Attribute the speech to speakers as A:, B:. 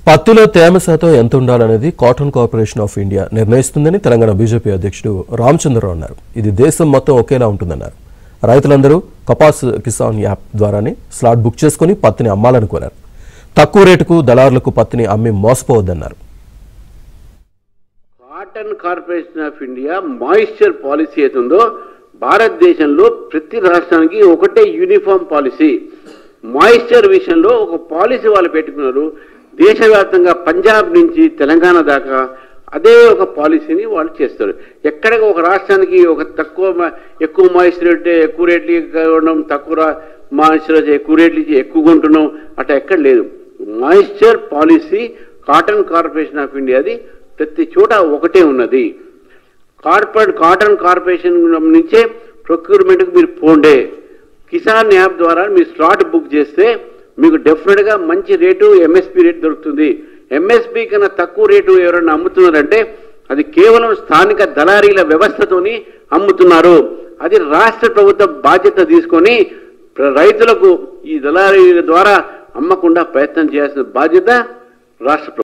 A: పత్తిలో తేమ శాతం ఎంత ఉండాలనేది కాటన్ కార్పొరేషన్ ఆఫ్ ఇండియా నిర్ణయిస్తుందని తెలంగాణ బీజేపీ అధ్యక్షుడు రామచంద్రరావు అన్నారు. ఇది దేశం మొత్తం ఒకేలా ఉంటుందన్నారు. రైతులందరూ కపాస్ కిసాన్ యాప్ ద్వారానే స్లాట్ బుక్ చేసుకుని పత్తిని అమ్మాలని కోరారు. తక్కువ రేటుకు దళారులకు పత్తిని అమ్మి మోసపోవద్దన్నారు.
B: Cotton Corporation of India moisture policy ఏతుందో భారతదేశంలో ప్రతి రాష్ట్రానికి ఒకటే యూనిఫామ్ పాలసీ. మాయిశ్చర్ విషయంలో ఒక పాలసీ వాళ్ళు పెట్టుకున్నారు. దేశవ్యాప్తంగా పంజాబ్ నుంచి తెలంగాణ దాకా అదే ఒక పాలసీని వాళ్ళు చేస్తారు. ఎక్కడ ఒక రాష్ట్రానికి ఒక ఎక్కువ మాయిశ్చర్ అంటే ఎక్కువ రేట్లు ఉండడం, తక్కువ మాయిశ్చర్ ఎక్కువ రేట్లు ఎక్కువ కొంటున్నాం అట్లా ఎక్కడ లేదు. Moisture policy Cotton Corporation of ఇండియాది ప్రతి చోట ఒకటే ఉన్నది. కాటన్ కార్పొరేషన్ నుంచే ప్రొక్యూర్మెంట్కి మీరు పోండే. కిసాన్ యాప్ ద్వారా మీరు స్లాట్ బుక్ చేస్తే మీకు డెఫినెట్గా మంచి రేటు ఎంఎస్పి రేటు దొరుకుతుంది. ఎంఎస్పి కన్నా తక్కువ రేటు ఎవరైనా అమ్ముతున్నారంటే అది కేవలం స్థానిక దళారీల వ్యవస్థతోని అమ్ముతున్నారు. అది రాష్ట్ర ప్రభుత్వం బాధ్యత తీసుకొని రైతులకు ఈ దళారీల ద్వారా అమ్మకుండా ప్రయత్నం చేయాల్సిన బాధ్యత రాష్ట్ర ప్రభుత్వం.